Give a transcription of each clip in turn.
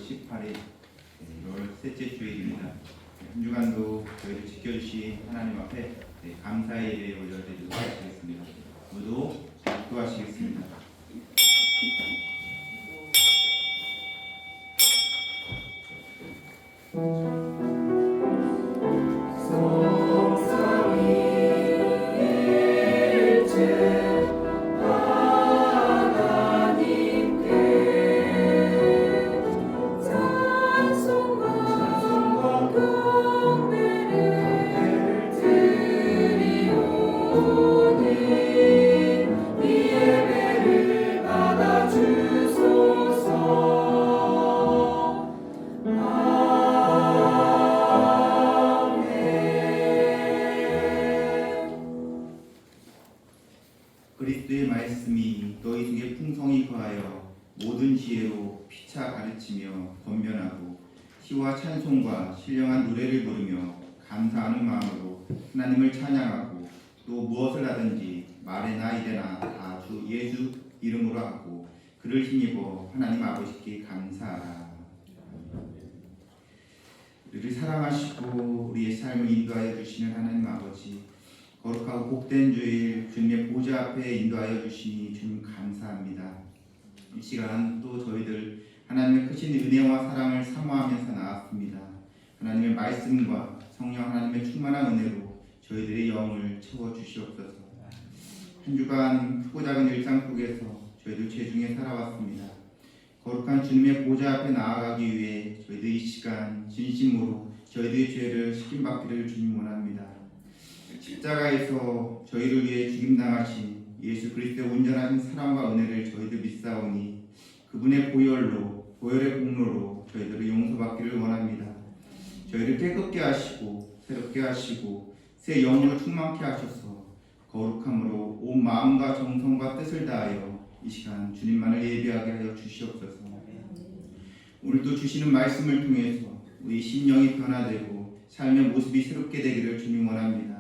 18일 6월 셋째 주일입니다. 한 주간도 저희를 지켜주신 하나님 앞에 감사의 예배 올려드리도록 하시겠습니다. 모두 기도하시겠습니다. 그리스도의 말씀이 너희 중에 풍성히 거하여 모든 지혜로 피차 가르치며 권면하고 시와 찬송과 신령한 노래를 부르며 감사하는 마음으로 하나님을 찬양하고 또 무엇을 하든지 말에나 일에나 다 주 예수 이름으로 하고 그를 힘입어 하나님 아버지께 감사하라. 우리를 사랑하시고 우리의 삶을 인도하여 주시는 하나님 아버지, 거룩하고 복된 주일 주님의 보좌 앞에 인도하여 주시니 주님 감사합니다. 이 시간 또 저희들 하나님의 크신 은혜와 사랑을 사모하면서 나왔습니다. 하나님의 말씀과 성령 하나님의 충만한 은혜로 저희들의 영을 채워주시옵소서. 한 주간 크고 작은 일상 속에서 저희들 죄중에 살아왔습니다. 거룩한 주님의 보좌 앞에 나아가기 위해 저희들 이 시간 진심으로 저희들의 죄를 씻김받기를 주님 원합니다. 십자가에서 저희를 위해 죽임당하신 예수 그리스도의 온전한 사랑과 은혜를 저희들 믿사오니 그분의 보혈의 공로로 저희들을 용서받기를 원합니다. 저희를 깨끗게 하시고 새롭게 하시고 새 영으로 충만케 하셔서 거룩함으로 온 마음과 정성과 뜻을 다하여 이 시간 주님만을 예배하게 하여 주시옵소서. 오늘도 주시는 말씀을 통해서 우리 심령이 변화되고 삶의 모습이 새롭게 되기를 주님 원합니다.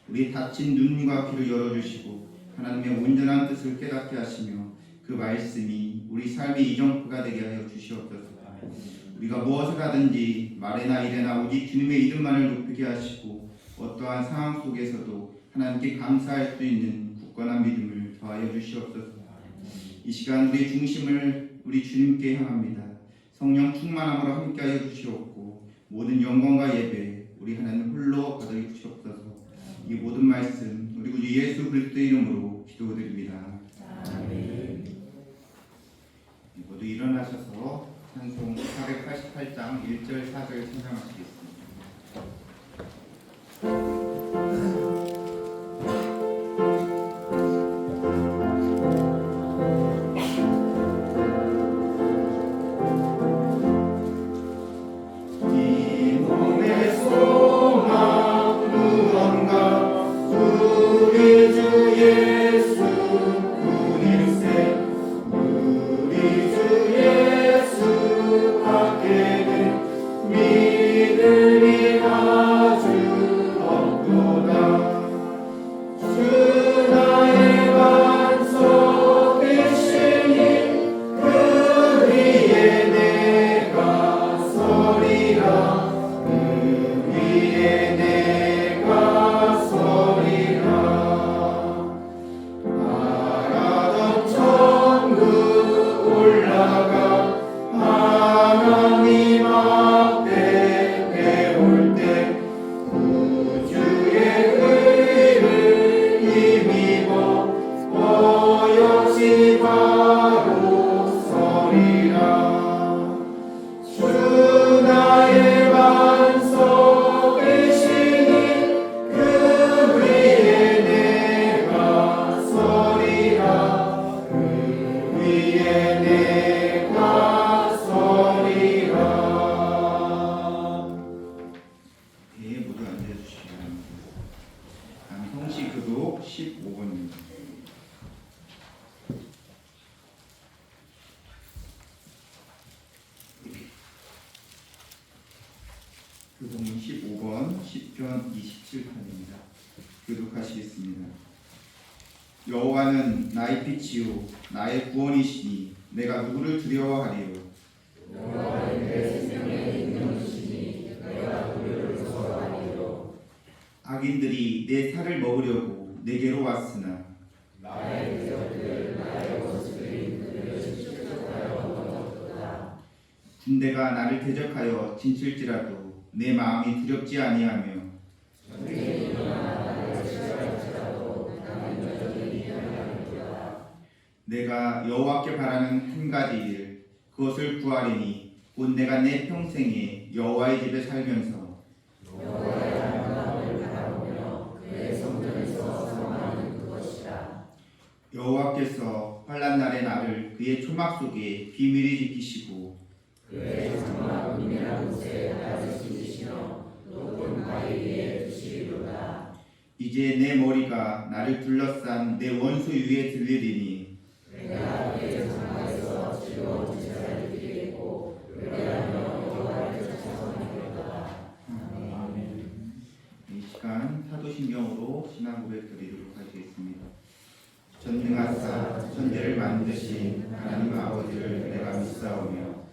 우리 닫힌 눈과 귀를 열어주시고 하나님의 온전한 뜻을 깨닫게 하시며 그 말씀이 우리 삶의 이정표가 되게 하여 주시옵소서. 우리가 무엇을 하든지 말에나 일에나 오직 주님의 이름만을 높이게 하시고 어떠한 상황 속에서도 하나님께 감사할 수 있는 굳건한 믿음을 더하여 주시옵소서. 이 시간 우리의 중심을 우리 주님께 향합니다. 성령 충만함으로 함께하여 주시옵고 모든 영광과 예배 우리 하나님 홀로 받아 주시옵소서. 이 모든 말씀 우리 구주 예수 그리스도의 이름으로 기도드립니다. 아멘. 모두 일어나셔서 찬송 488장 1절 4절 찬양하시겠습니다. 성시교독 15번입니다. 교독문 15번 10편 27편입니다. 교독하시겠습니다. 여호와는 나의 빛이요 나의 구원이시니 내가 누구를 두려워하리요. 여호와의 악인들이 내 살을 먹으려고 내게로 왔으나 나의 기적들 나의 원수들이 그를 실족하여 넘어졌도다. 군대가 나를 대적하여 진칠지라도 내 마음이 두렵지 아니하며 전쟁이 일어나 나를 치러할지라도 나는 여전히 평안하리로다. 내가 여호와께 바라는 한 가지 일 그것을 구하리니 곧 내가 내 평생에 여호와의 집에 살면서 여호와의 영광을 바라보며 그의 성전에서 사모하는 그것이라. 여호와께서 환난 날에 나를 그의 초막 속에 비밀히 지키시고 그의 장막 은밀한 곳에 나를 지키시며 높은 바위 위에 두시리로다. 이제 내 머리가 나를 둘러싼 내 원수 위에 들리리니 내가 그의 장막에서 즐거운 제사를 드리겠고 노래하며 여호와를 찬송하리로다. 아멘. 이 시간 사도신경으로 신앙 고백 드리도록 하겠습니다. 전능하사 천대를 만드신 하나님 아버지를 내가 믿사오며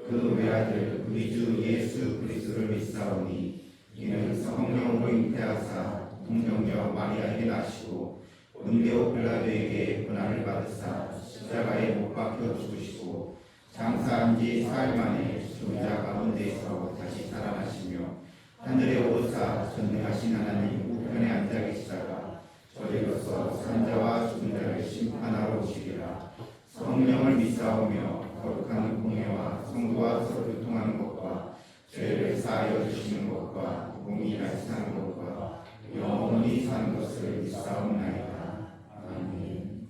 그 외아들 우리 주 예수 그리스도를 믿사오니 이는 성령으로 잉태하사 동정녀 마리아에게 나시고 본디오 빌라도에게 고난을 받으사 십자가에 못 박혀 죽으시고 장사한 지 사흘 만에 죽은 자 가운데에서 다시 살아나시며 하늘에 오르사 전능하신 하나님 우편에 앉아 계시다가 저리로서 산자와 죽은 자를 심판하러 오시리라. 성령을 믿사오며 거룩한 공예와 성도와 서로 교통하는 것과 죄를 사하여 주시는 것과 공의 다시 사는 것과 영원히 사는 것을 믿사옵나이다. 아멘.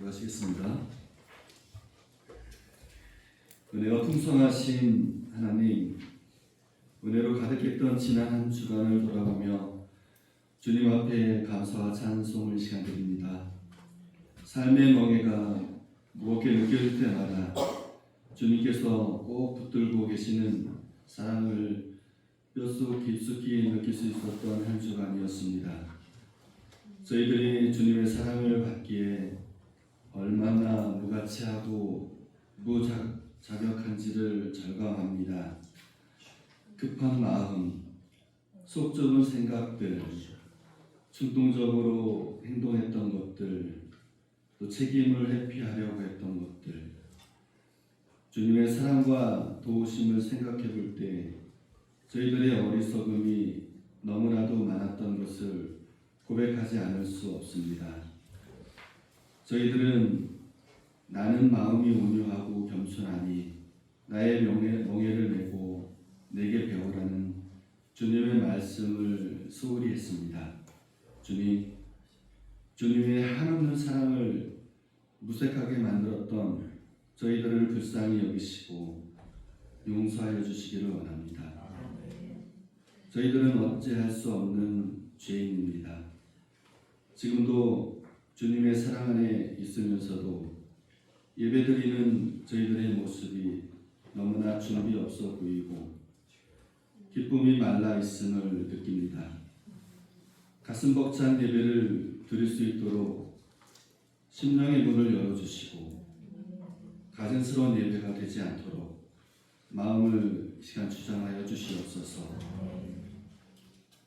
기도하시겠습니다. 은혜가 풍성하신 하나님, 은혜로 가득했던 지난 한 주간을 돌아보며 주님 앞에 감사와 찬송을 시간 드립니다. 삶의 멍해가 무겁게 느껴질 때마다 주님께서 꼭 붙들고 계시는 사랑을 뼛속 깊숙이 느낄 수 있었던 한 주간이었습니다. 저희들이 주님의 사랑을 받기에 얼마나 무가치하고 무자격한지를 절감합니다. 급한 마음, 속 좁은 생각들, 충동적으로 행동했던 것들, 또 책임을 회피하려고 했던 것들, 주님의 사랑과 도우심을 생각해 볼 때 저희들의 어리석음이 너무나도 많았던 것을 고백하지 않을 수 없습니다. 저희들은 나는 마음이 온유하고 겸손하니 나의 멍에를 메고 내게 배우라는 주님의 말씀을 소홀히 했습니다. 주님의 한없는 사랑을 무색하게 만들었던 저희들을 불쌍히 여기시고 용서하여 주시기를 원합니다. 저희들은 어찌할 수 없는 죄인입니다. 지금도 주님의 사랑 안에 있으면서도 예배드리는 저희들의 모습이 너무나 준비 없어 보이고 기쁨이 말라 있음을 느낍니다. 가슴 벅찬 예배를 드릴 수 있도록 심령의 문을 열어주시고 가증스러운 예배가 되지 않도록 마음을 시간 주장하여 주시옵소서.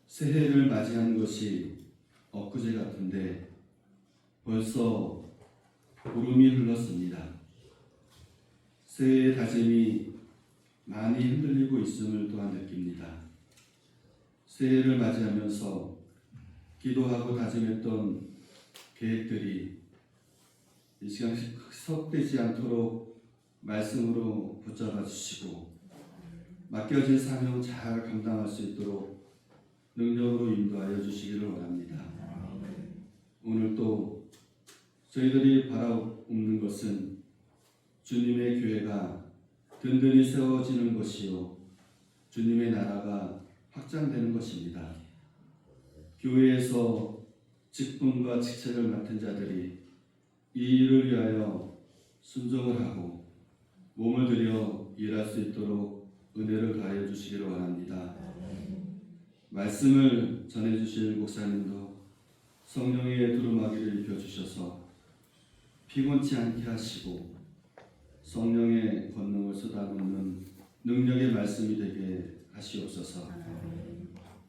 새해를 맞이한 것이 엊그제 같은데 벌써 구름이 흘렀습니다. 새해의 다짐이 많이 흔들리고 있음을 또한 느낍니다. 새해를 맞이하면서 기도하고 다짐했던 계획들이 이 시간 헛되지 않도록 말씀으로 붙잡아 주시고 맡겨진 사명 잘 감당할 수 있도록 능력으로 인도하여 주시기를 원합니다. 오늘 또 저희들이 바라옵는 것은 주님의 교회가 든든히 세워지는 것이요 주님의 나라가 확장되는 것입니다. 교회에서 직분과 직책을 맡은 자들이 이 일을 위하여 순종을 하고 몸을 들여 일할 수 있도록 은혜를 가하여 주시기를 원합니다. 말씀을 전해주실 목사님도 성령의 두루마기를 입혀주셔서 피곤치 않게 하시고 성령의 권능을 쏟아붓는 능력의 말씀이 되게 하시옵소서.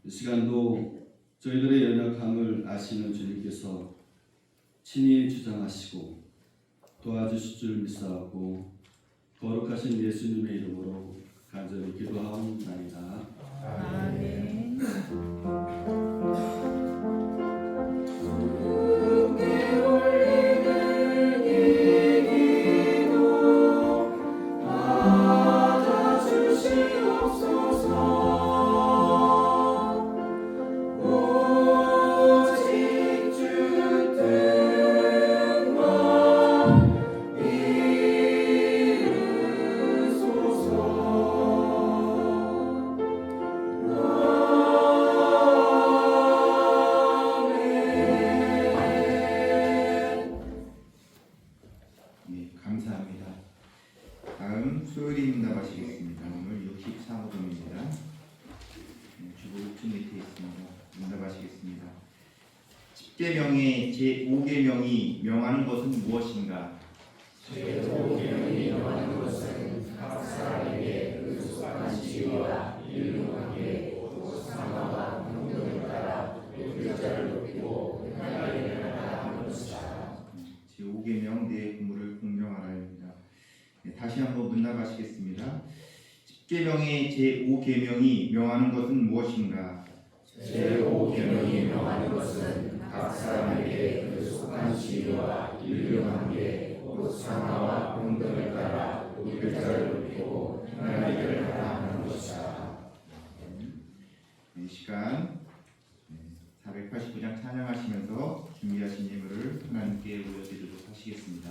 이 시간도 저희들의 연약함을 아시는 주님께서 친히 주장하시고 도와주실 줄 믿사옵고 거룩하신 예수님의 이름으로 간절히 기도하옵나이다. 아멘. 십계명의 제5계명이 명하는 것은 무엇인가? 제5계명이 명하는 것은 각 사람에게 그 속한 지위와 인륜관계, 상하와 평등을 따라 의자를 높이고 하나님을 하라 하는 것이다. 제5계명 내 부모를 공경하라입니다. 다시 한번 문답하시겠습니다. 십계명의 제5계명이 명하는 것은 무엇인가? 제5계명이 명하는 것은 각 사람에게 그 속한 지위와 인륜관계, 상하와 평등을 따라 의자를 높이고 하나님을 하라 하는 것이다. 이 시간 489장 찬양하시면서 준비하신 예물을 하나님께 올려드리도록 하시겠습니다.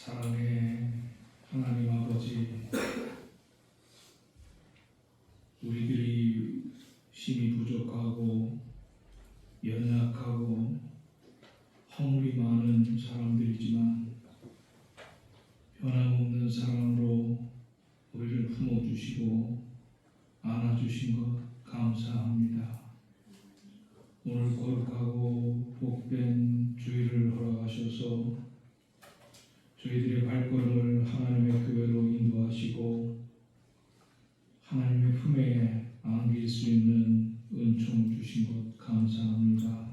사랑의 하나님 아버지, 우리들이 힘이 부족하고 연약하고 허물이 많은 사람들이지만 변함없는 사랑으로 우리를 품어주시고 안아주신 것 감사합니다. 오늘 거룩하고 복된 주일을 허락하셔서 저희들의 발걸음을 하나님의 교회로 인도하시고 하나님의 품에 안길 수 있는 은총 주신 것 감사합니다.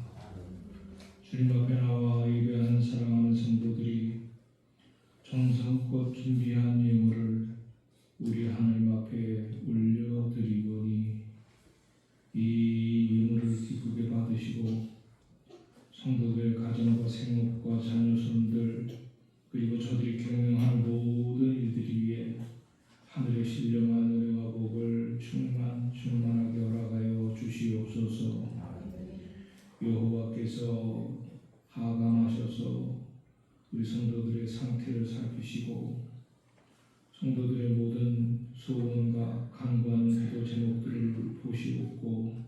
주님 앞에 나와 예배하는 사랑하는 성도들이 정성껏 준비한 예물을 우리 하나님 앞에 올려드리오니 이 예물을 기쁘게 받으시고 성도들의 가정과 생업과 자녀손들 그리고 저들이 경영하는 모든 일들이 위해 하늘의 신령한 은혜와 복을 충만하게 허락하여 주시옵소서. 여호와께서 하강하셔서 우리 성도들의 상태를 살피시고 성도들의 모든 소원과 간구하는 기도 제목들을 보시옵고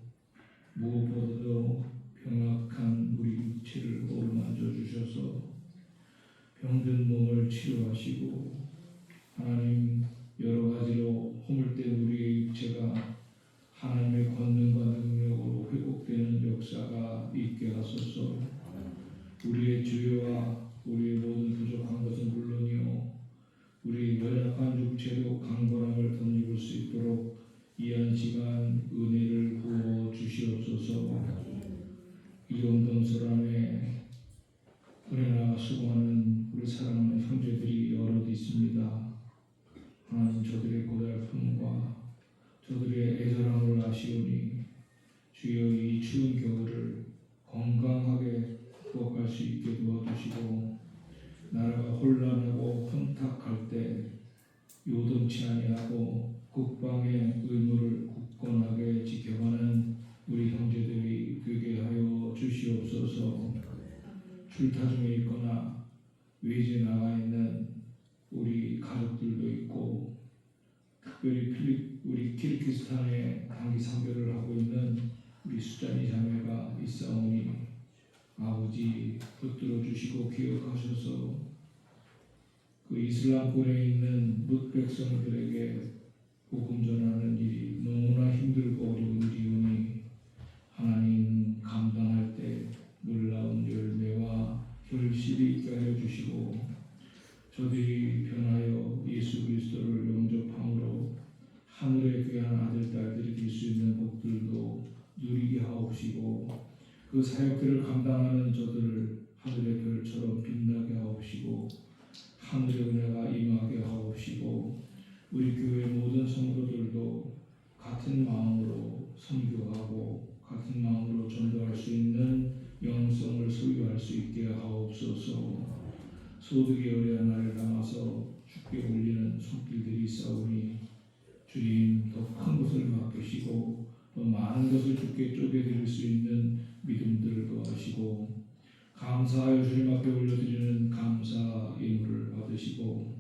무엇보다도 병약한 우리 육체를 어루만져 주셔서 병든 몸을 치료하시고 갈 때 요동치 아니하고 국방의 의무를 굳건하게 지켜가는 우리 형제들이 되게 하여 주시옵소서. 출타 중에 있거나 외지에 나가 있는 우리 가족들도 있고, 특별히 우리 키르기스탄에 단기 선교를 하고 있는 우리 수잔이 자매가 있사오니 아버지 붙들어 주시고 기억하셔서 그 이슬람권에 있는 뭇 백성들에게 복음 전하는 일이 너무나 힘들고 어려운 일이오니 하나님 감당할 때 놀라운 열매와 결실이 있게 하여 주시고, 저들이 변하여 예수 그리스도를 영접함으로 하늘의 귀한 아들 딸들이 될 수 있는 복들도 누리게 하옵시고, 그 사역들을 감당하는 저들을 하늘의 별처럼 빛나게 하옵시고, 하늘의 은혜가 임하게 하옵시고, 우리 교회 모든 성도들도 같은 마음으로 선교하고 같은 마음으로 전도할 수 있는 영성을 소유할 수 있게 하옵소서. 소득이 어려운 날을 담아서 주께 올리는 손길들이 있사오니 주님 더 큰 것을 맡기시고 더 많은 것을 주께 쪼개드릴 수 있는 믿음들을 더하시고, 감사하여 주님 앞에 올려드리는 감사 예물을 받으시고,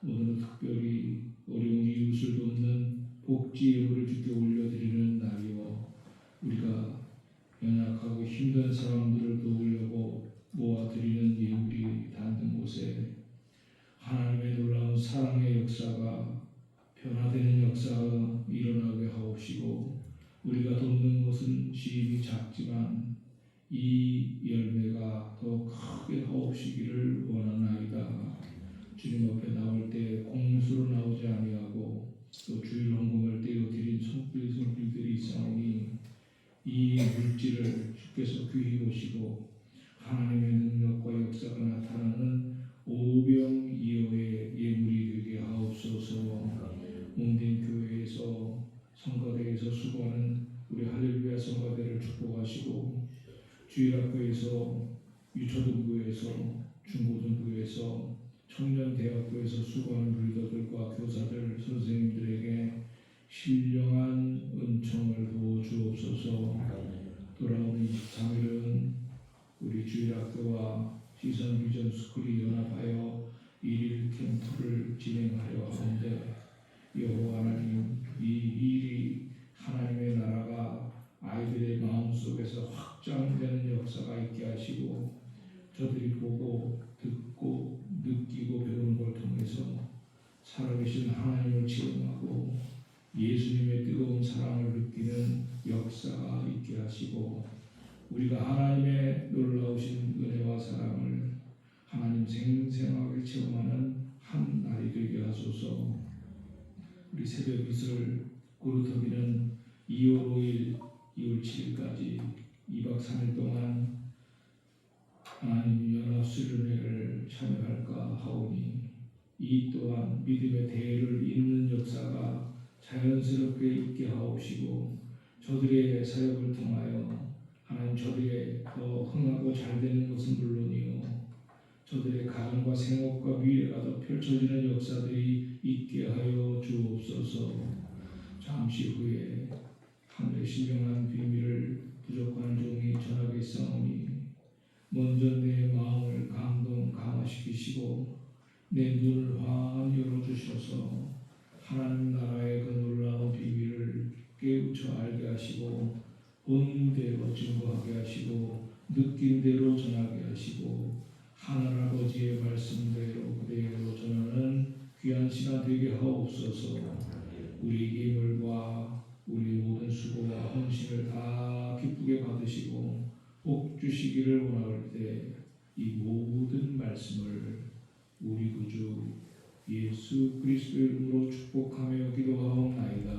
오늘은 특별히 어려운 이웃을 돕는 복지 예물을 주께 올려드리는 날이요, 우리가 연약하고 힘든 사람들을 도우려고 모아드리는 예물이 닿는 곳에 하나님의 놀라운 사랑의 역사가, 변화되는 역사가 일어나게 하옵시고, 우리가 돕는 것은 시임이 작지만 이 열매가 더 크게 하옵시기를 원하나이다. 주님 앞에 나올 때 공수로 나오지 아니하고 또 주일 헌금을 떼어 드린 손길들이 있사오니 이 물질을 주께서 귀히 보시고 하나님의 능력과 역사가 나타나는 오병이어의 예물이 되게 하옵소서. 몽딘 교회에서 성가대에서 수고하는 우리 할렐루야 성가대를 축복하시고, 주일학교에서 유초등부에서 중고등부에서 청년대학교에서 수고하는 리더들과 교사들 선생님들에게 신령한 은총을 부어주옵소서. 돌아오는 23일은 우리 주일학교와 시선비전 스쿨이 연합하여 1일 캠프를 진행하려 하는데, 여호와 하나님, 이 일이 하나님의 나라가 아이들의 마음속에서 확장되는 역사가 있게 하시고, 저들이 보고 듣고 느끼고 배우는 걸 통해서 살아계신 하나님을 체험하고 예수님의 뜨거운 사랑을 느끼는 역사가 있게 하시고, 우리가 하나님의 놀라우신 은혜와 사랑을 하나님 생생하게 체험하는 한 날이 되게 하소서. 우리 새벽 이슬 고르터기는 2월 5일, 2월 7일까지 2박 3일 동안 하나님 연합 수련회를 참여할까 하오니, 이 또한 믿음의 대를 잇는 역사가 자연스럽게 있게 하옵시고, 저들의 사역을 통하여 하나님 저들의 더 흥하고 잘 되는 것은 물론이요, 저들의 가정과 생업과 미래가 더 펼쳐지는 역사들이 있게 하여 주옵소서. 잠시 후에 하늘의 신령한 비밀을 부족한 종이 전하겠사오니, 먼저 내 마음을 강화시키시고 내 눈을 환히 열어주셔서 하나님 나라의 그 놀라운 비밀을 깨우쳐 알게 하시고, 본 대로 증거하게 하시고 느낀 대로 전하게 하시고, 하늘 아버지의 말씀대로 그대로 전하는 귀한 시간 되게 하옵소서. 우리 예물과 우리 모든 수고와 헌신을 다 기쁘게 받으시고 복 주시기를 원할 때 이 모든 말씀을 우리 구주 예수 그리스도의 이름으로 축복하며 기도하옵나이다.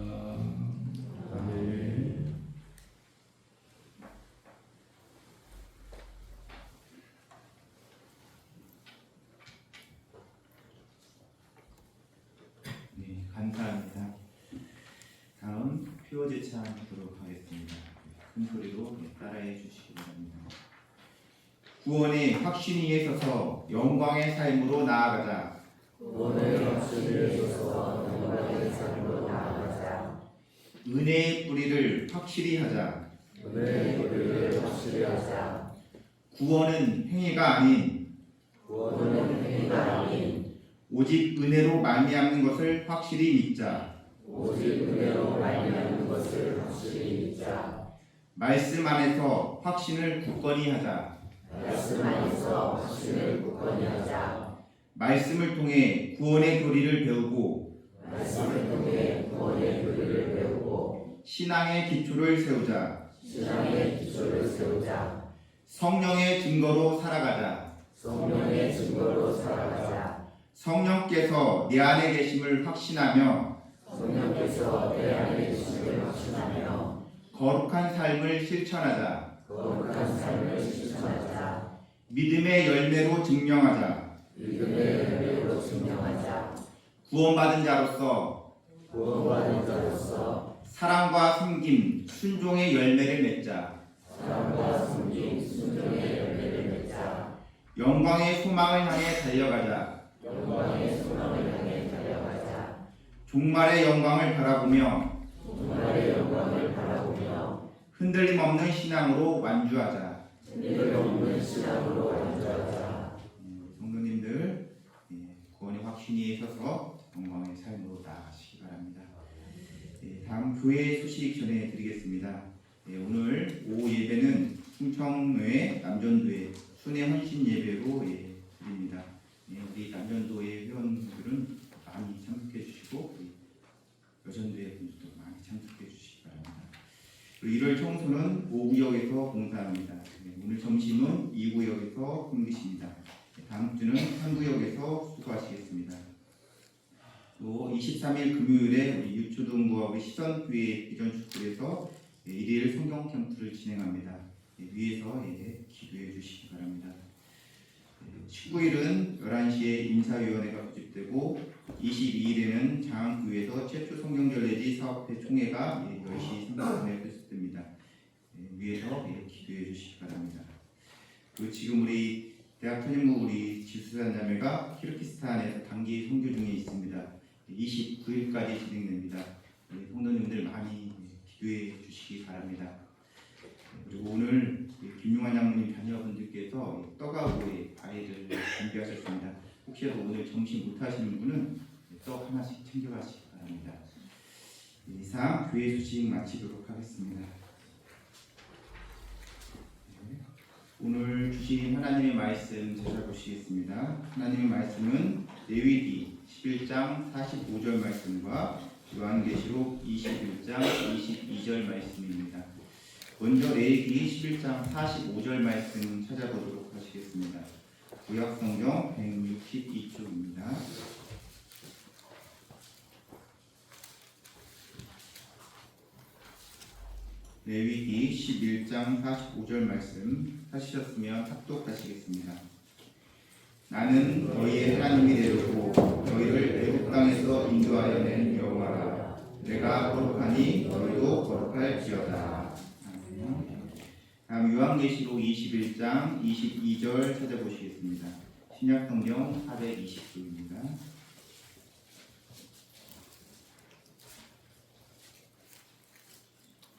아멘. 네, 감사합니다. 다음 표제 찬양하도록 하겠습니다. 큰 소리로 따라해 주시기 바랍니다. 구원의 확신 위에 서서 영광의 삶으로 나아가자. 오늘 확신을 줘서 영광의 삶으로 나아가자. 은혜의 뿌리를 확실히 하자. 은혜의 뿌리를 확실히 하자. 구원은 행위가 아닌 구원은 행위가 아닌 오직 은혜로 말미암는 것을 확실히 믿자. 오직 은혜로 말미암는 것을 확실히 믿자. 말씀 안에서 확신을 굳건히 하자. 말씀 안에서 확신을 굳건히 하자. 말씀을 통해 구원의 교리를 배우고 말씀을 통해 구원의 교리를 배우고 신앙의 기초를 세우자. 신앙의 기초를 세우자. 성령의 증거로 살아가자. 성령의 증거로 살아가자. 성령께서 내 안에 계심을 확신하며 성령께서 내 안에 계심을 확신하며 거룩한 삶을 실천하자. 거룩한 삶을 실천하자. 믿음의 열매로 증명하자. 믿음의 열매로 증명하자. 구원받은 자로서 구원받은 자로서 사랑과 섬김, 순종의 열매를 맺자. 사랑과 섬김, 순종의 열매를 맺자. 영광의 소망을 향해 달려가자. 영광의 소망을 향해 달려가자. 종말의 영광을 바라보며 종말의 영광을 바라보며 흔들림 없는 신앙으로 완주하자. 흔들림 없는 신앙으로 완주하자. 성도님들, 구원의 확신이 있어서 영광의 삶으로 나아가시기 바랍니다. 다음 교회 소식 전해드리겠습니다. 오늘 오후 예배는 충청로의 남전도의 순회 헌신 예배로 드립니다. 우리 남전도의 회원들은 많이 참석해 주시고 여전도의 분들도 많이 참석해 주시기 바랍니다. 그리고 1월 청소는 5구역에서 봉사합니다. 오늘 점심은 2구역에서 섬기십니다. 다음 주는 3구역에서 수고하시겠습니다. 또 23일 금요일에 우리 유초동부와 우리 시선교회 비전축구에서 일일 성경 캠프를 진행합니다. 위에서 기도해 주시기 바랍니다. 19일은 11시에 인사위원회가 소집되고 22일에는 장안교회에서 최초 성경전례지 사업회 총회가 10시 30분에 소집됩니다. 위에서 기도해 주시기 바랍니다. 그리고 지금 우리 대학 천연부 우리 지수산 자매가 키르기스탄에서 단기 선교 중에 있습니다. 29일까지 진행됩니다. 우리 성도님들 많이 기도해 주시기 바랍니다. 그리고 오늘 김용환 장로님 자녀분들께서 떡하고 과일을 준비하셨습니다. 혹시라도 오늘 점심 못 하시는 분은 떡 하나씩 챙겨가시기 바랍니다. 이상 교회 소식 마치도록 하겠습니다. 오늘 주신 하나님의 말씀 찾아보시겠습니다. 하나님의 말씀은 레위기 11장 45절 말씀과 요한계시록 21장 22절 말씀입니다. 먼저 레위기 11장 45절 말씀 찾아보도록 하시겠습니다. 구약성경 162쪽입니다. 레위기 11장 45절 말씀 하시셨으면 합독하시겠습니다. 나는 너희의 하나님이 되었고 너희를 애굽 땅에서 인도하여 낸 여호와라. 내가 거룩하니 너희도 거룩할지어다. 다음 요한계시록 21장 22절 찾아보시겠습니다. 신약성경 420쪽입니다.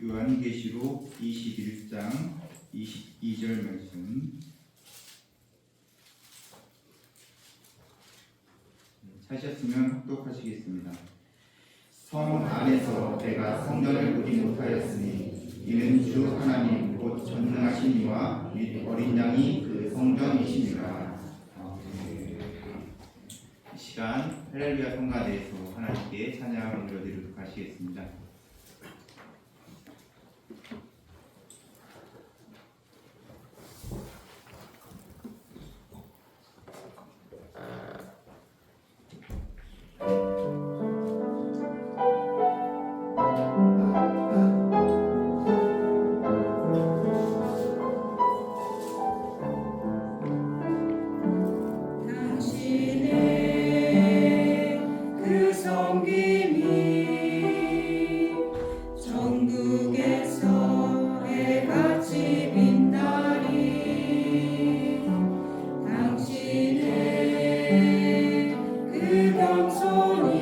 요한계시록 21장 22절 말씀 찾으셨으면 합독하시겠습니다. 성 안에서 내가 성전을 보지 못하였으니 이는 주 하나님 곧 전능하신 이와 및 어린 양이 그 성전이시니라. 이 시간 할렐루야 성가대에서 하나님께 찬양을 올려드리도록 하시겠습니다. 당신의 그 섬김이 찬송이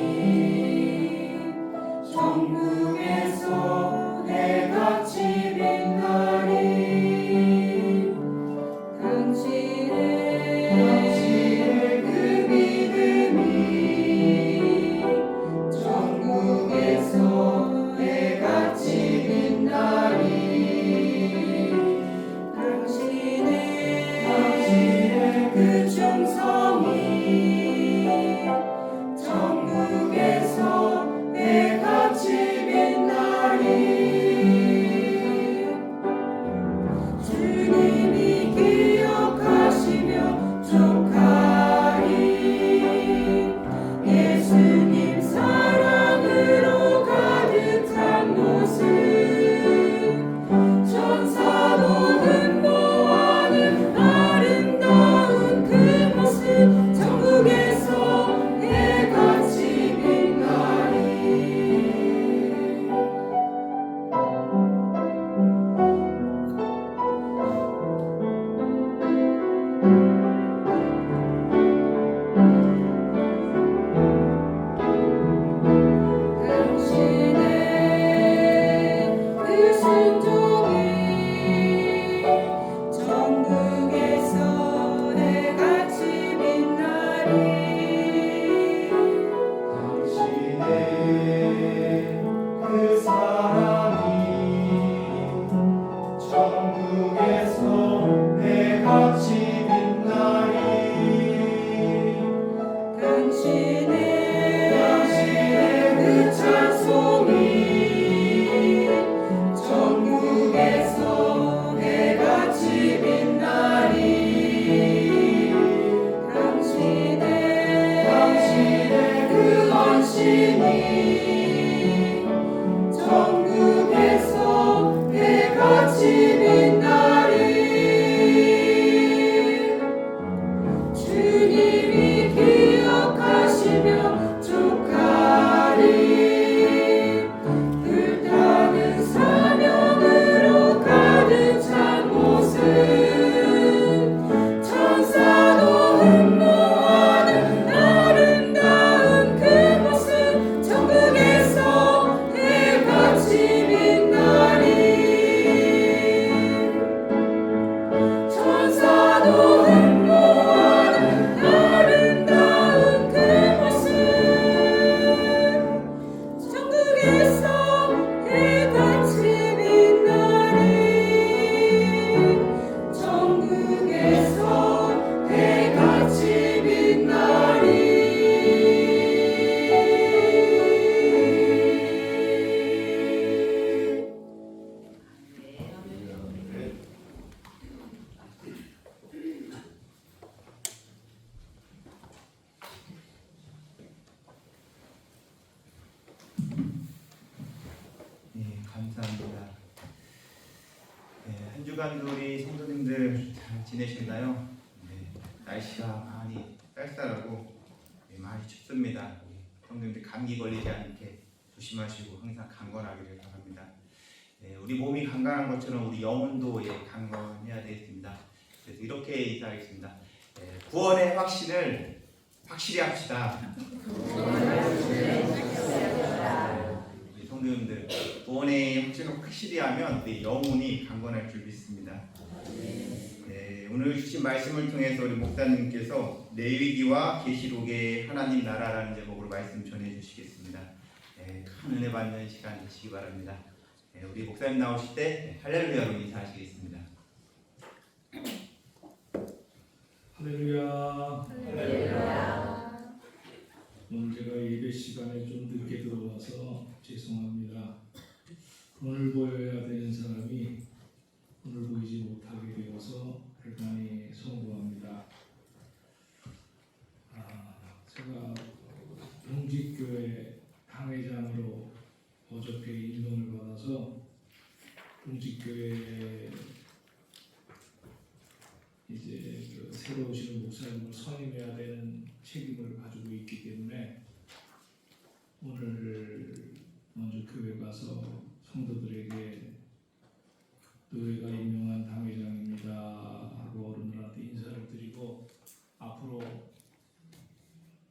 전국에서 해같이 빛나리 당신의 그 믿음이 전국에서 해같이 빛나리 당신의 그 충성이 전국에서 해같이 빛나리 주님이 기억하시며 족하리 예수님 사랑으로 가득한 모습 천사도 흠모하는 아름다운 그 모습 전국에서 해같이 빛나리 당신의 그 순종이 전국에서 해같이 빛나리 당신의 그 사랑이 전국에서 해같이 빛나리 당신의 그 찬송이 전국에서 해같이 빛나리 당신의 그 헌신이 전국에서 해같이 빛나리 주님이 기억하시며 족하리 불타는 사명으로 가득 찬 모습 천사도 흠모하는 아름다운 그 모습 전국에서 해같이 빛나리 천사도 흠모하는 아름다운 그 모습 전국에서 해같이 빛나리 전국에서 해같이 빛나리 네, 감사합니다. 네, 한 주간도 우리 성도님들 잘 지내셨나요? 네, 날씨가 많이 쌀쌀하고 많이 춥습니다. 우리 성도님들 감기 걸리지 않게 조심하시고 항상 강건하기를 바랍니다. 네, 우리 몸이 강건한 것처럼 우리 영혼도 강건해야 되겠습니다. 그래서 이렇게 인사하겠습니다. 구원의 확신을 확실히 합시다. 우리 성도님들 구원의 확신을 확실히 하면 우리 영혼이 강건할 줄 믿습니다. 오늘 주신 말씀을 통해서 우리 목사님께서 레위기와 계시록의 하나님 나라라는 제목으로 말씀 전해 주시겠습니다. 큰 은혜 받는 시간 되시기 바랍니다. 우리 목사님 나오실 때 할렐루야로 인사하시겠습니다. 할렐루야. 오늘 제가 예배 시간에 좀 늦게 들어와서 죄송합니다. 오늘 보여야 되는 사람이 오늘 보이지 못하게 되어서 대단히 송구합니다. 제가 동직교회 당회장으로 어저께 임명을 받아서 동직교회 이제 그 새로 오시는 목사님을 선임해야 되는 책임을 가지고 있기 때문에 오늘 먼저 교회 가서 성도들에게 노예가 임명한 당회장입니다 하고 어른들한테 인사를 드리고 앞으로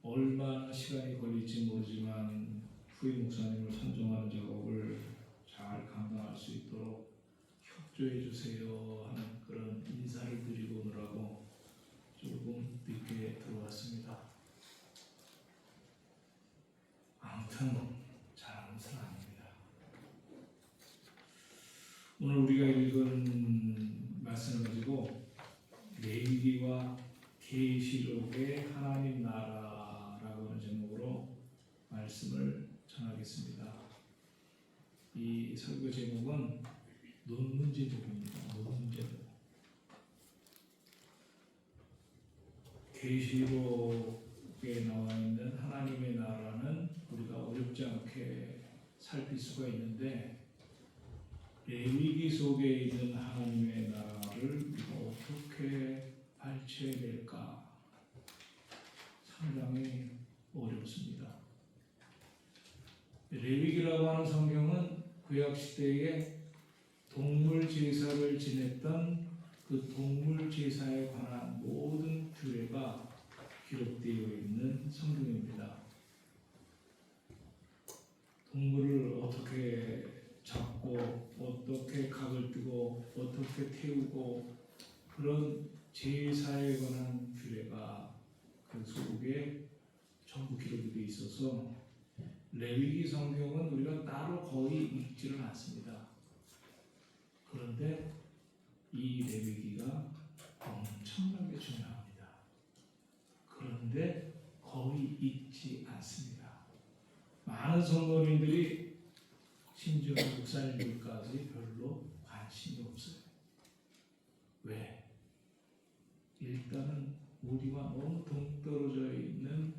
얼마나 시간이 걸릴지 모르지만 후임 목사님을 선정하는 작업을 잘 감당할 수 있도록 협조해 주세요 하는 그런 인사를 드리고 오느라고 조금 늦게 들어왔습니다. 아무튼 잘하는 것은 아닙니다. 오늘 우리가 읽은 말씀을 가지고 레위기와 계시록의 하나님 나라라고 하는 제목으로 말씀을 전하겠습니다. 이 설교 제목은 논문 제목입니다. 논문 제목. 계시록에 나와 있는 하나님의 나라는 우리가 어렵지 않게 살필 수가 있는데 레위기 속에 있는 하나님의 나라를 우리가 어떻게 발췌해야 될까 상당히 어렵습니다. 레위기라고 하는 성경은 구약 시대에 동물 제사를 지냈던 그 동물 제사에 관한 모든 규례가 기록되어 있는 성경입니다. 동물을 어떻게 잡고 어떻게 각을 뜨고 어떻게 태우고 그런 제사에 관한 규례가 그 속에 전부 기록이 되어 있어서 레위기 성경은 우리가 따로 거의 읽지를 않습니다. 그런데 이 레위기가 엄청나게 중요합니다. 그런데 거의 읽지 않습니다. 많은 성도님들이 심지어 목사님들까지 별로 관심이 없어요. 왜? 일단은 우리와 너무 동떨어져 있는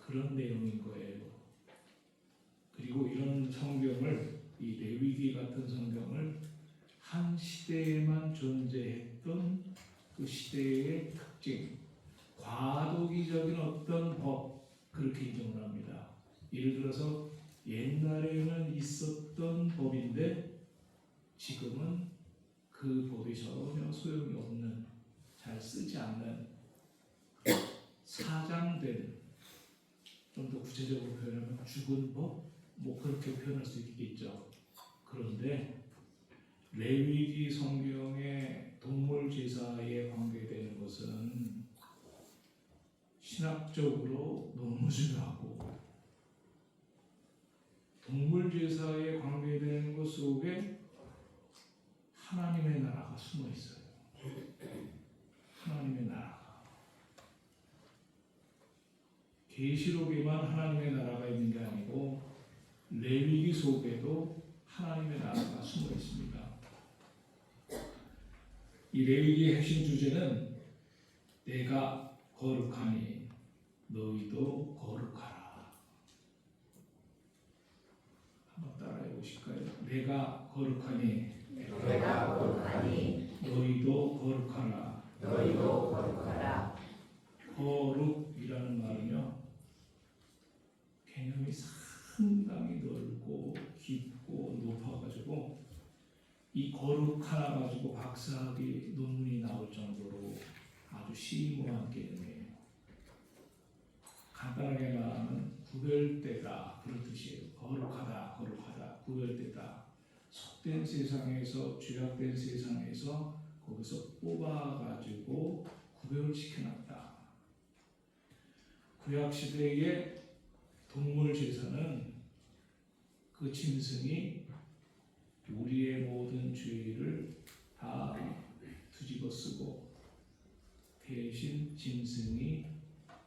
그런 내용인 거예요. 그리고 이런 성경을, 이 레위기 같은 성경을 한 시대에만 존재했던 그 시대의 특징, 과도기적인 어떤 법, 그렇게 인정을 합니다. 예를 들어서 옛날에는 있었던 법인데 지금은 그 법이 전혀 소용이 없는, 잘 쓰지 않는 사장된, 좀 더 구체적으로 표현하면 죽은 법, 뭐 그렇게 표현할 수 있겠죠. 그런데 레위기 성경의 동물 제사에 관계되는 것은 신학적으로 너무 중요하고, 동물 제사에 관계되는 것 속에 하나님의 나라가 숨어 있어요. 하나님의 나라가. 계시록에만 하나님의 나라가 있는 게 아니고 레위기 속에도 하나님의 나라가 숨어 있습니다. 이 레위기의 핵심 주제는 내가 거룩하니 너희도 거룩하라. 한번 따라해 보실까요? 내가 거룩하니 너희도 거룩하라. 거룩이라는 말은요, 개념이 상당히 넓고 깊고 높아가지고 이 거룩 하나 가지고 박사학위 논문이 나올 정도로 아주 심오한 개념이에요. 간단하게 말하면 구별되다, 그런 뜻이에요. 거룩하다, 거룩하다, 구별되다. 속된 세상에서, 죄악된 세상에서 거기서 뽑아가지고 구별을 시켜놨다. 구약 시대의 동물 제사는 그 짐승이 우리의 모든 죄를 다 뒤집어 쓰고 대신 짐승이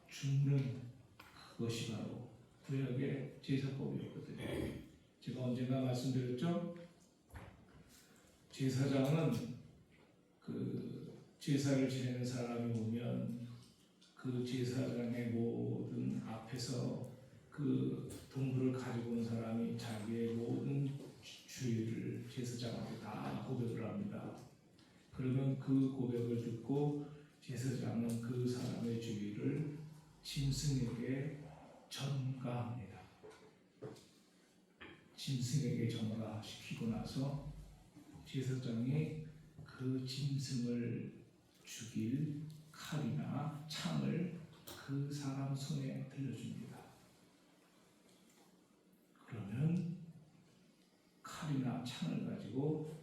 죽는 그것이 바로 구약의 제사법이었거든요. 제가 언젠가 말씀드렸죠? 제사장은 그 제사를 지내는 사람이 오면 그 제사장의 모든 앞에서 그 동물을 가지고 온 사람이 자기의 모든 죄를 제사장한테 다 고백을 합니다. 그러면 그 고백을 듣고 제사장은 그 사람의 죄를 짐승에게 전가합니다. 짐승에게 전가시키고 나서 제사장이 그 짐승을 죽일 칼이나 창을 그 사람 손에 들려줍니다. 그러면 칼이나 창을 가지고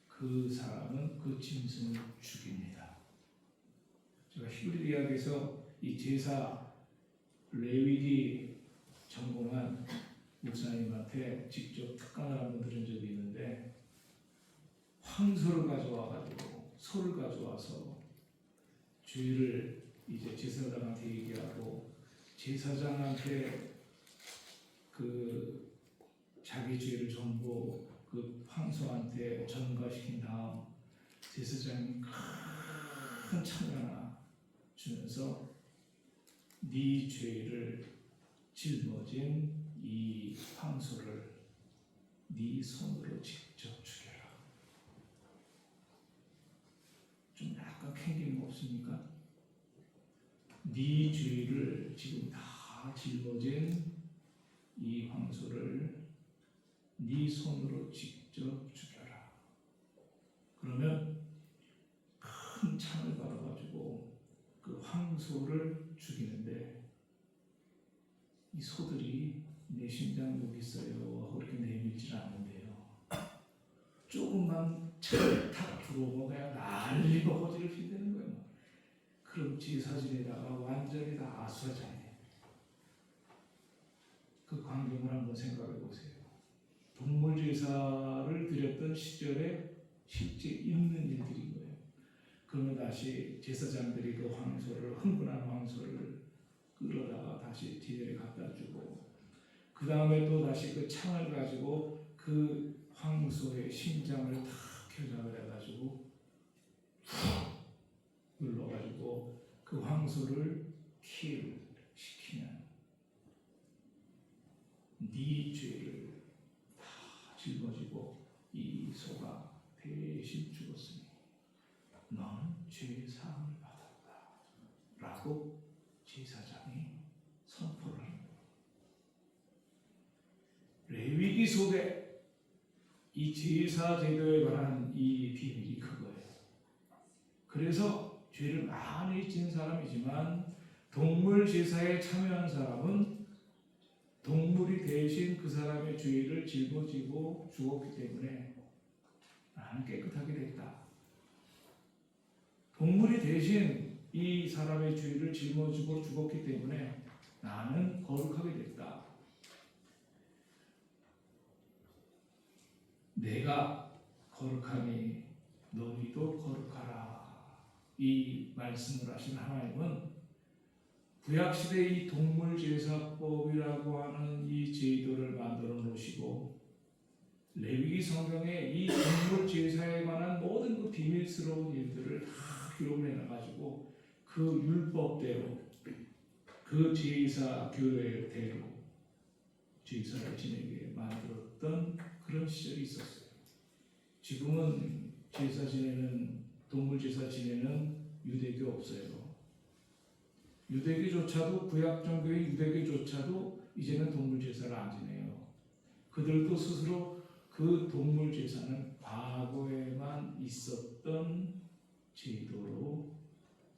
그 사람은 그 짐승을 죽입니다. 제가 히브리 이야기에서 이 제사 레위기 전공한 목사님한테 직접 특강을 한번 들은 적이 있는데, 황소를 가져와가지고 소를 가져와서 죄를 이제 제사장한테 얘기하고, 제사장한테 그 자기 죄를 전부 그 황소한테 전가시킨 다음 제사장이 큰 창을 하나 주면서 네 죄를 짊어진 이 황소를 네 손으로 직접 죽여라. 좀 약간 캥기는 거 없습니까? 네 죄를 지금 다 짊어진 이 황소를 네 손으로 직접 죽여라. 그러면 큰 창을 받아가지고 그 황소를 죽이는데, 이 소들이 내 심장 여기 있어요 하고 이렇게 내밀질 않는데요. 조금만 창을 탁 들어오면 그냥 난리가 허지를 핀다는 거예요. 그럼 제사진에다가 완전히 다 아수라장이에요. 그 광경을 한번 생각해 보세요. 동물 제사를 드렸던 시절에 실제 있는 일들인 거예요. 그러면 다시 제사장들이 그 황소를, 흥분한 황소를 끌어다가 다시 제자리에 갖다 주고, 그 다음에 또 다시 그 창을 가지고 그 황소의 심장을 다 교정을 해가지고 눌러가지고 그 황소를 킬시키면 네 죄를 다 짊어지고 이 소가 대신 죽었으니 너는 죄 사함을 받았다 라고 제사장이 선포를 합니다. 레위기 속에 이 제사 제도에 관한 이 비밀이 그거예요. 그래서 죄를 많이 진 사람이지만 동물 제사에 참여한 사람은 동물이 대신 그 사람의 죄를 짊어지고 죽었기 때문에 나는 깨끗하게 됐다. 동물이 대신 이 사람의 죄를 짊어지고 죽었기 때문에 나는 거룩하게 됐다. 내가 거룩하니 너희도 거룩하라. 이 말씀을 하신 하나님은 구약시대의 이 동물제사법이라고 하는 이 제도를 만들어 놓으시고, 레위기 성경에 이 동물제사에 관한 모든 그 비밀스러운 일들을 다 기록을 해놔가지고 그 율법대로, 그 제사 규례대로 제사를 지내게 만들었던 그런 시절이 있었어요. 지금은 제사 지내는, 동물 제사 지내는 유대교 없어요. 유대교조차도, 구약 종교의 유대교조차도 이제는 동물 제사를 안 지내요. 그들도 스스로 그 동물 제사는 과거에만 있었던 제도로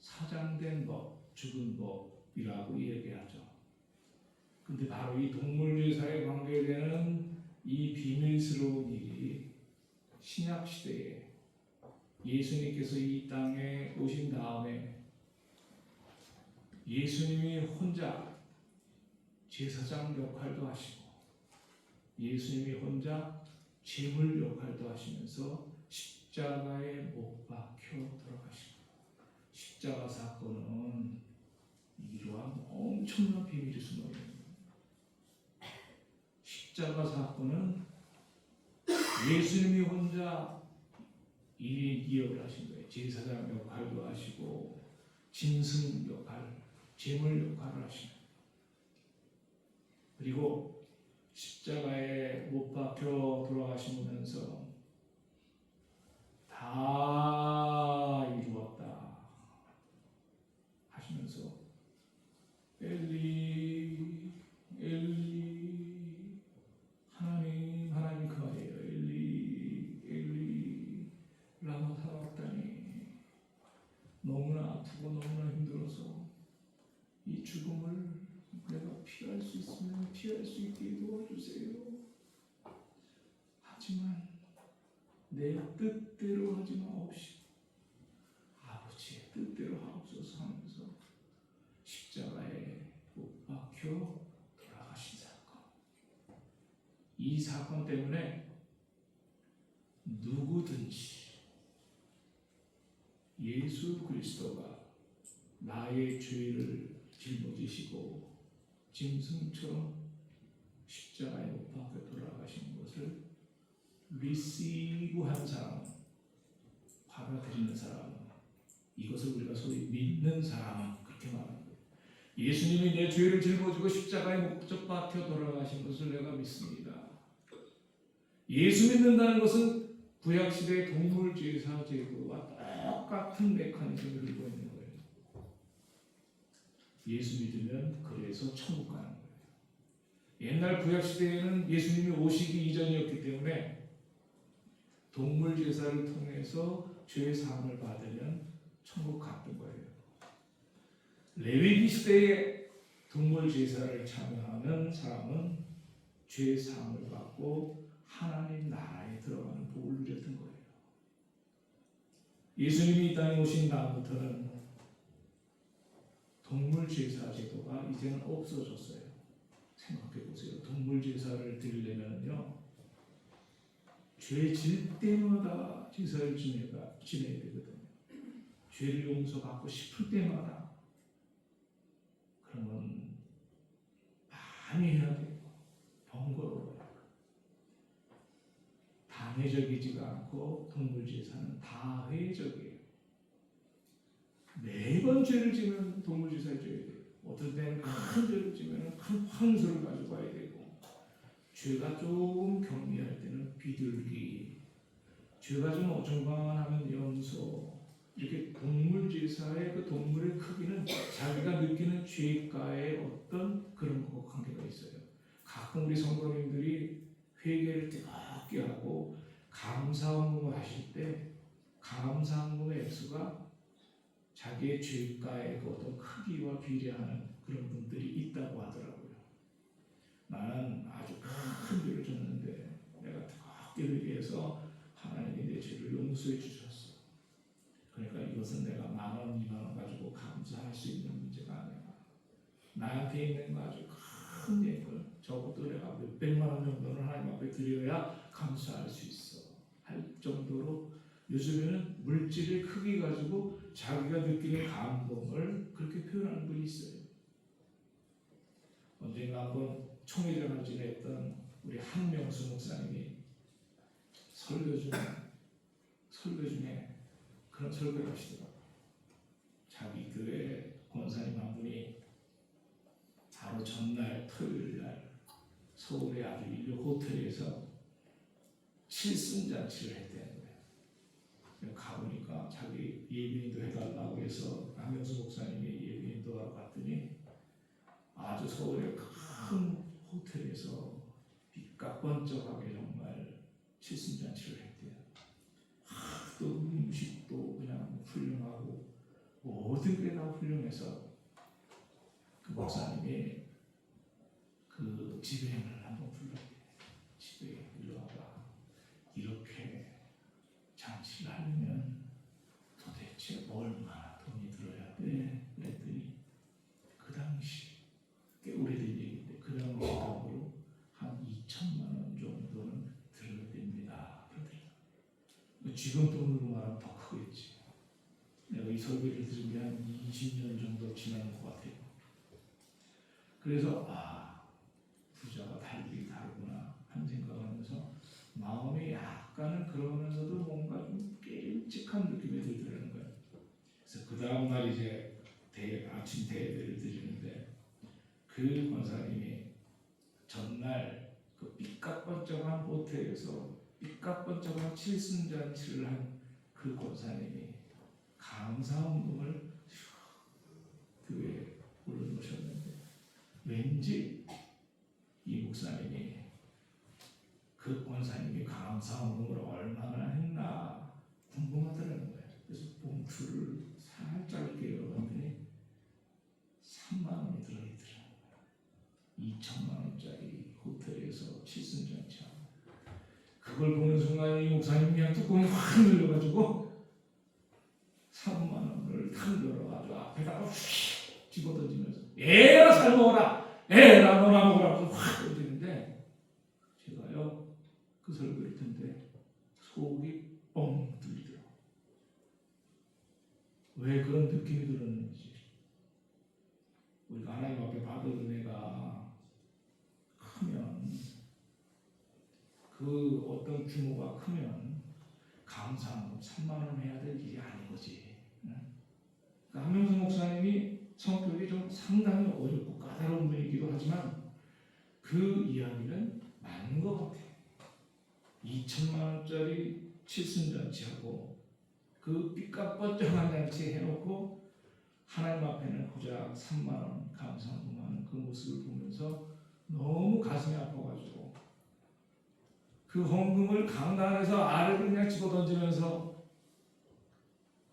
사장된 법, 죽은 법이라고 얘기하죠. 근데 바로 이 동물 제사에 관계되는 이 비밀스러운 일이 신약 시대에 예수님께서 이 땅에 오신 다음에 예수님이 혼자 제사장 역할도 하시고, 예수님이 혼자 제물 역할도 하시면서 십자가에 못 박혀 돌아가시고, 십자가 사건은 이러한 엄청난 비밀이 숨어 있는 거예요. 십자가 사건은 예수님이 혼자 이 기억을 하신 거예요. 제사장 역할도 하시고 짐승 역할, 제물 역할을 하시는. 그리고 십자가에 못 박혀 돌아가시면서 다 이루었다 하시면서 엘리 엘리, 하나님 하나님, 그 말이에요. 엘리 엘리 라마 사박다니, 너무나 아프고 너무나 힘들어서 피할 수 있게 도와주세요. 하지만 내 뜻대로 하지 마옵시고 아버지의 뜻대로 하옵소서 하면서 십자가에 못 박혀 돌아가신 사건. 이 사건 때문에 누구든지 예수 그리스도가 나의 죄를 짊어지시고 짐승처럼 십자가에 못 박혀 돌아가신 것을 리시브한 사람, 받아들이는 사람, 이것을 우리가 소위 믿는 사람은 그렇게 말합니다. 예수님이 내 죄를 짊어지고 십자가에 못 박혀 돌아가신 것을 내가 믿습니다. 예수 믿는다는 것은 구약시대의 동물제사 제도와 똑같은 메커니즘을 들고 있는 거예요. 예수 믿으면 그래서 천국 가는 거예요. 옛날 구약시대에는 예수님이 오시기 이전이었기 때문에 동물제사를 통해서 죄 사함을 받으면 천국 갔던 거예요. 레위기 시대에 동물제사를 참여하는 사람은 죄 사함을 받고 하나님 나라에 들어가는 복을 누렸던 거예요. 예수님이 이 땅에 오신 다음부터는 동물제사 제도가 이제는 없어졌어요. 생각해 보세요. 동물제사를 드리려면요, 죄 질 때마다 제사를 지내야 되거든요. 죄를 용서받고 싶을 때마다. 그러면 많이 해야 되고 번거로워요. 단회적이지가 않고 동물제사는 다회적이에요. 매번 죄를 지면 동물제사에 줘야 돼요. 어떨 때는 큰 죄를 지면 큰 황소를 가지고 와야 되고, 죄가 조금 경미할 때는 비둘기, 죄가 좀 어중간하면 염소, 이렇게 동물제사의 그 동물의 크기는 자기가 느끼는 죄가의 어떤 그런 거 관계가 있어요. 가끔 우리 성도님들이 회개를 뜨겁게 하고 감사헌금을 하실 때 감사헌금의 액수가 자기의 죄가의 그 어떤 크기와 비례하는 그런 분들이 있다고 하더라고요. 나는 아주 큰 죄를 졌는데 내가 뜨겁게 회개해서 하나님이 내 죄를 용서해 주셨어. 그러니까 이것은 내가 10,000원, 20,000원 가지고 감사할 수 있는 문제가 아니야. 나한테 있는 거 아주 큰 예물, 적어도 내가 몇백만 원 정도는 하나님 앞에 드려야 감사할 수 있어 할 정도로 요즘에는 물질의 크기 가지고 자기가 느끼는 감동을 그렇게 표현하는 분이 있어요. 언젠가 한번 총회장을 지냈던 우리 한명수 목사님이 설교 중에 그런 설교를 하시더라고요. 자기 교회 권사님 한 분이 바로 전날 토요일 날 서울의 아주 일류 호텔에서 칠순잔치를 했대는 거예요. 가보니까 자기 예비인도 해달라고 해서 한명수 목사님이 예비인도 하러 갔더니 아주 서울의 큰 호텔에서 삐까번쩍하게 정말 칠순잔치를 했대요. 또 음식도 그냥 훌륭하고 모든 게 다 훌륭해서 그 목사님이 그 지배인을 한번 불렀대요. 지배인 일로 와봐. 이렇게 잔치를 하려면 도대체 얼마나 돈이 들어야 돼? 그랬더니 그 당시 꽤 오래된 얘기인데 그 당시 돈으로 한 2,000만 원 정도는 들어야 됩니다. 그러더라고요. 지금 돈으로 말하면 더 크겠지. 내가 이 설교를 들은 게 한 20년 정도 지나는 것 같아요. 그래서 부자가 다르구나 하는 생각을 하면서 마음이 약간은 그러면서도 뭔가 좀 깨름직한 느낌이 들더라는 거예요. 그래서 그 다음날 이제 아침 대예배를 드리는데 그 권사님이 전날 그 삐까번쩍한 호텔에서 삐까번쩍한 칠순잔치를 한 그 권사님이 감사헌금을 교회에 올려놓으셨는데 왠지 이 목사님이 그 권사님이 감사헌금을 얼마나 했나 궁금하더라는 거예요. 그래서 봉투를 살짝 이렇게 열어봤더니 3만 원이 들어있더라는 거예요. 2천만 원짜리 호텔에서 칠순잔치하고 그걸 보는 순간 이 목사님이 그냥 뚜껑이 확 열려가지고 3만 원을 탁 열어가지고 앞에다가 휙 집어던지면서 에라 잘 먹어라, 에라 너나 먹어라 하면서 확 던지는데 제가요 그 설교를 듣는데 속이 뻥 뚫리더라고요. 왜 그런 느낌이 들었는지, 우리가 하나님 앞에 받은 은혜가 크면, 그 어떤 규모가 크면 감사한 건 3만 원 해야 될 일이 아닌 거지. 그러니까 한명수 목사님이 성격이 좀 상당히 어렵고 까다로운 분이기도 하지만 그 이야기는 맞는 것 같아. 2천만 원짜리 칠순잔치하고 그 삐까뻔쩍한 잔치 해놓고 하나님 앞에는 고작 3만 원 감사하고만 그 모습을 보면서 너무 가슴이 아파가지고 그 헌금을 강단에서 아래로 그냥 집어던지면서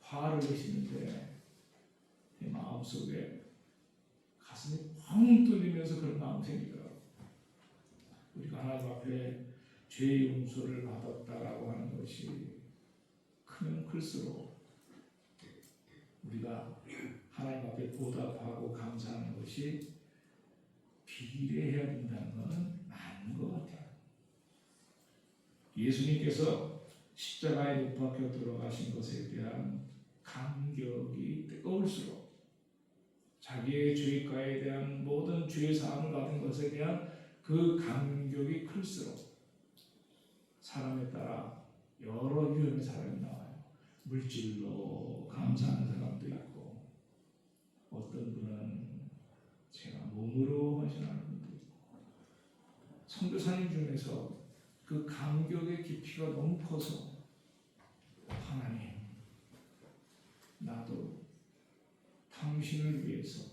화를 내시는데 내 마음속에 가슴이 펑 뚫리면서 그런 마음이 생기더라고요. 우리가 하나님 앞에 죄 용서를 받았다라고 하는 것이 크면 클수록 우리가 하나님 앞에 보답하고 감사하는 것이 비례해야 된다는 것은 맞는 것 같아요. 예수님께서 십자가에 못 박혀 들어가신 것에 대한 감격이 뜨거울수록 자기의 죄가에 대한 모든 죄 사함을 받은 것에 대한 그 감격이 클수록 사람에 따라 여러 유형의 사람이 나와요. 물질로 감사하는 사람도 있고, 어떤 분은 제가 몸으로 헌신하는 분도 있고, 선교사님 중에서 그 감격의 깊이가 너무 커서 하나님, 나도 당신을 위해서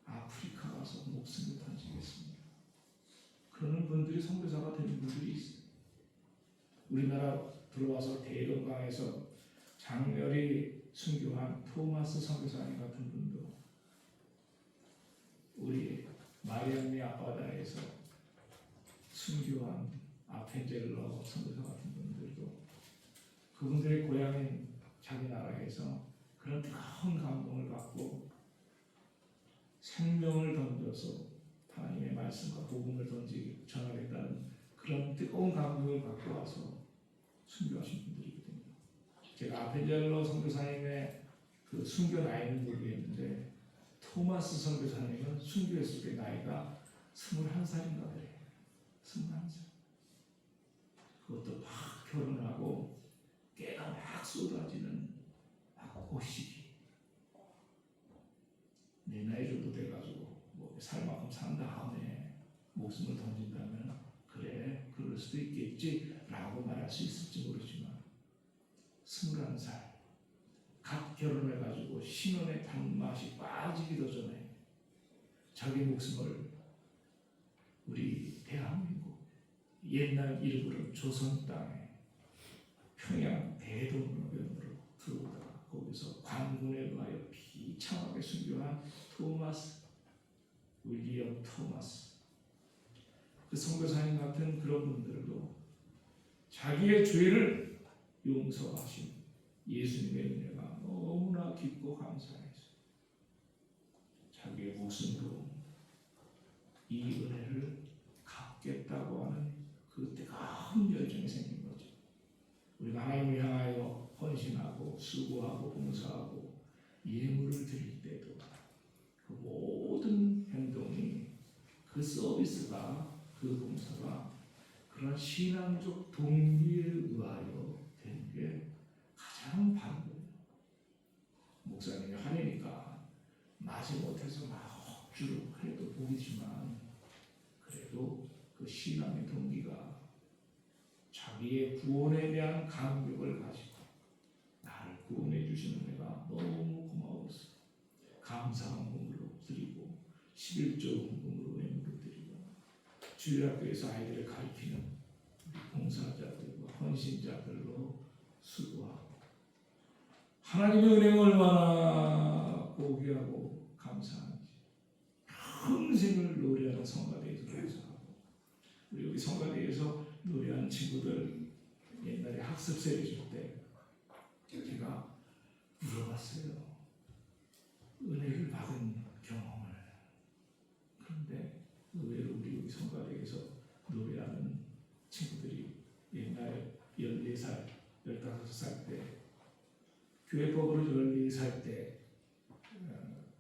아프리카 가서 목숨을 던지겠습니다. 그러는 분들이 선교사가 되는 분들이 있어요. 우리나라 들어와서 대동강에서 장렬히 순교한 토마스 선교사님 같은 분도, 우리 마리안미 앞바다에서 순교한 아펜젤러 선교사 같은 분들도 그분들의 고향인 자기 나라에서 그런 뜨거운 감동을 받고 생명을 던져서 하나님의 말씀과 복음을 전하겠다는 그런 뜨거운 감동을 갖고 와서 순교하신 분들이거든요. 제가 아펜젤러 선교사님의 그 순교 나이는 모르겠는데 토마스 선교사님은 순교했을 때 나이가 21살인가 그래요. 21살. 그것도 막 결혼하고 깨가 막 쏟아지는 막 고시기. 내 나이 정도 돼가지고 뭐 살 만큼 산 다음에 목숨을 던진다면 그래 그럴 수도 있겠지라고 말할 수 있을지 모르지만 21살 갓 결혼해가지고 신혼의 단맛이 빠지기도 전에 자기 목숨을 우리 대한민국 옛날 이름으로 조선 땅에 평양 대동로변으로 들어오다가 거기서 관군에 의하여 비참하게 순교한 토마스 윌리엄 토마스, 그 선교사님 같은 그런 분들도 자기의 죄를 용서하신 예수님의 은혜가 너무나 깊고 감사해서 자기의 목숨도 이 은혜를 갚겠다고 하는 그 뜨거운 열정이 생긴 거죠. 우리가 하나님을 향하여 헌신하고 수고하고 봉사하고 예물을 드릴 때도 그 모든 행동이, 그 서비스가, 그 봉사가 그런 신앙적 동기에 의하여 되는 게 가장 바른 거예요. 목사님이 하려니까 마지못해서 막 억지로 해도 보이지만 그래도 그 신앙의 동기가 자기의 구원에 대한 감격을 가지고 나를 구원해 주시는 내가 너무 고마워서 감사한 마음으로 드리고 11조 헌금으로 예물을 드리고 주일학교에서 아이들을 가르치는 봉사자들과 헌신자들로 수고하고 하나님의 은혜가 얼마나 고귀하고 감사한지 평생을 노래하는 우리 성가대에서 노래한 친구들 옛날에 학습세를 줄 때 제가 물어봤어요. 은혜를 받은 경험을. 그런데 의외로 우리 성가대에서 노래하는 친구들이 옛날에 14살, 15살 때 교회법으로 14살 때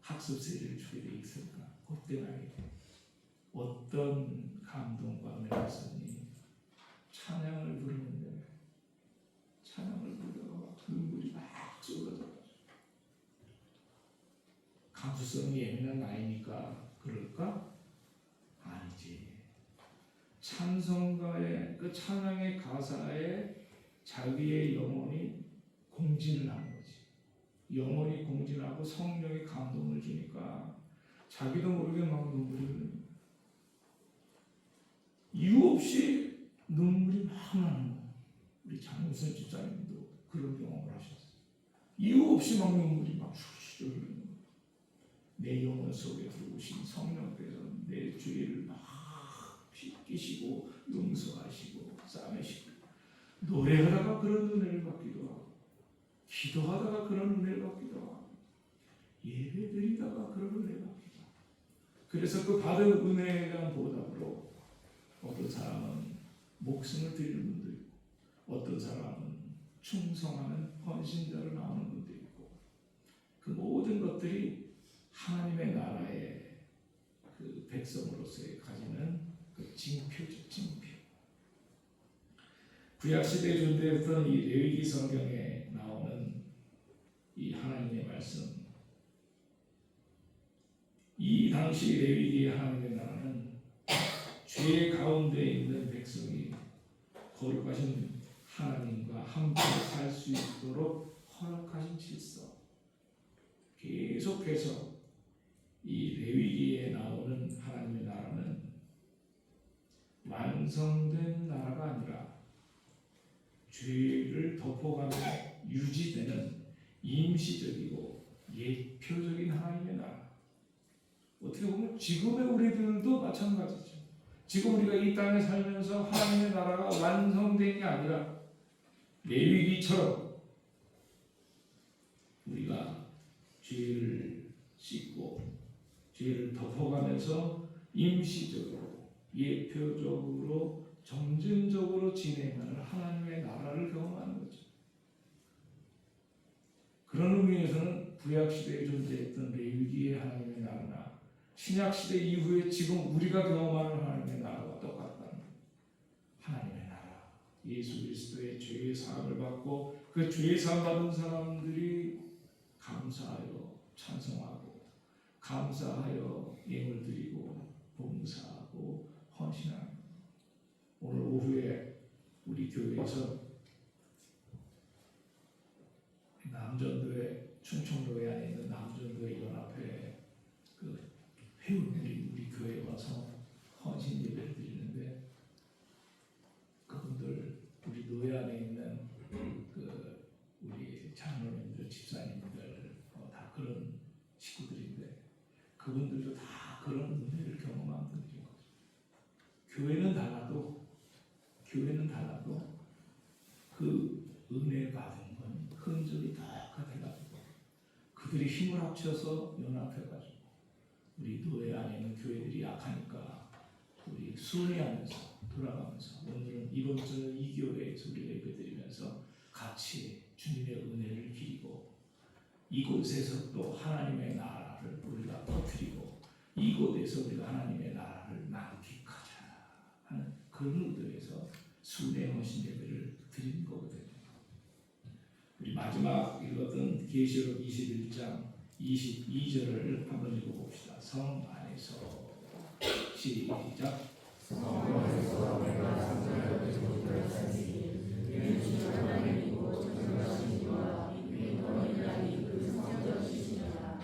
학습세를 주게 돼 있으니까 그때 나에게 어떤 감동과 은혜가 있었니? 찬양을 부르는데 찬양을 부르다가 눈물이 막 쏟아져가지고 감수성이 예민한 나이니까 그럴까? 아니지. 찬송가의 그 찬양의 가사에 자기의 영혼이 공진을 하는 거지. 영혼이 공진하고 성령의 감동을 주니까 자기도 모르게 막 눈물이 흐르는 거야. 이유 없이 눈물이 막 나는 거야. 우리 장윤선 집사님도 그런 경험을 하셨어요. 이유 없이 막 눈물이 막 슉슉 흐르는 거야. 내 영혼 속에 들어오신 성령께서 내 죄를 막 씻기시고 용서하시고 싸매시고 노래하다가 그런 은혜를 받기도 하고 기도하다가 그런 은혜를 받기도 하고 예배드리다가 그런 은혜를 받기도 하고 그래서 그 받은 은혜에 대한 보답으로 어떤 사람은 목숨을 드리는 분도 있고 어떤 사람은 충성하는 헌신자로 나오는 분도 있고 그 모든 것들이 하나님의 나라의 그 백성으로서의 가지는 그 징표죠, 징표. 구약 시대에 존재했던 이 레위기 성경에 나오는 이 하나님의 말씀, 이 당시 레위기의 하나님의 나라는 죄 가운데 있는 백성이 거룩하신 하나님과 함께 살 수 있도록 허락하신 질서. 계속해서 이 레위기에 나오는 하나님의 나라는 완성된 나라가 아니라 죄를 덮어가며 유지되는 임시적이고 예표적인 하나님의 나라. 어떻게 보면 지금의 우리들도 마찬가지죠. 지금 우리가 이 땅에 살면서 하나님의 나라가 완성된 게 아니라 레위기처럼 우리가 죄를 씻고 죄를 덮어가면서 임시적으로 예표적으로 점진적으로 진행하는 하나님의 나라를 경험하는 거죠. 그런 의미에서는 구약시대에 존재했던 레위기의 하나님의 나라나 신약시대 이후에 지금 우리가 경험하는 하나님의 나라와 똑같다는 하나님의 나라. 예수 그리스도의 죄의 사함을 받고 그 죄의 사함 받은 사람들이 감사하여 찬송하고 감사하여 예물 드리고 봉사하고 헌신하는 오늘 오후에 우리 교회에서 남전도에 충청도에 안에 있는 남전도의 연합회 그 회원들이 우리 교회에 와서 헌신 예배를 드리는데 그분들 우리 노예 안에 있는 그 우리 장로님들 집사님들 다 그런 식구들인데 그분들도 다 그런 은혜를 경험한 분들인 거죠. 교회는 달라도 그 은혜 받은 건 흔적이 똑같아가지고 그들이 힘을 합쳐서 연합해가지고 우리 노예 안에 있는 교회들이 약하니까 우리 순회하면서 돌아가면서 오늘은 이번 주는 이 교회에서 우리가 예배드리면서 같이 주님의 은혜를 기리고 이곳에서 또 하나님의 나라를 우리가 터뜨리고 이곳에서 우리가 하나님의 나라를 만끽하자 하는 그런 의도에서 순회 헌신 예배를 드리는 거거든요. 우리 마지막 읽었던 계시록 21장 22절을 한번 읽어봅시다. 성 안에서 시작. 성 안에서 내가 상상하여 본 별산지 이는 주 하나님이고 전능하신 이와 인권이라니 그 성전이시니라.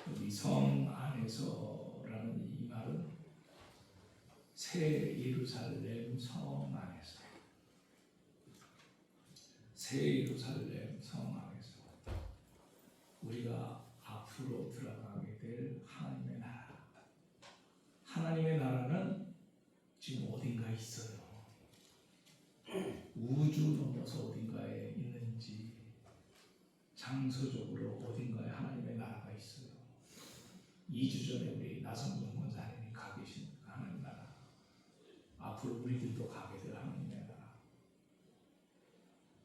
여기 성 안에서라는 이 말은 새 예루살렘 성 안에서 새 예루살렘 성 안에서 우리가 앞으로 들어가게 될 하나님의 나라. 하나님의 나라는 지금 어딘가에 있어요. 우주 넘어서 어딘가에 있는지 장소적으로 어딘가에 하나님의 나라가 있어요. 2주 전에 우리 나성준 권사님이 가 계신 하나님 나라, 앞으로 우리들도 가게 될 하나님의 나라,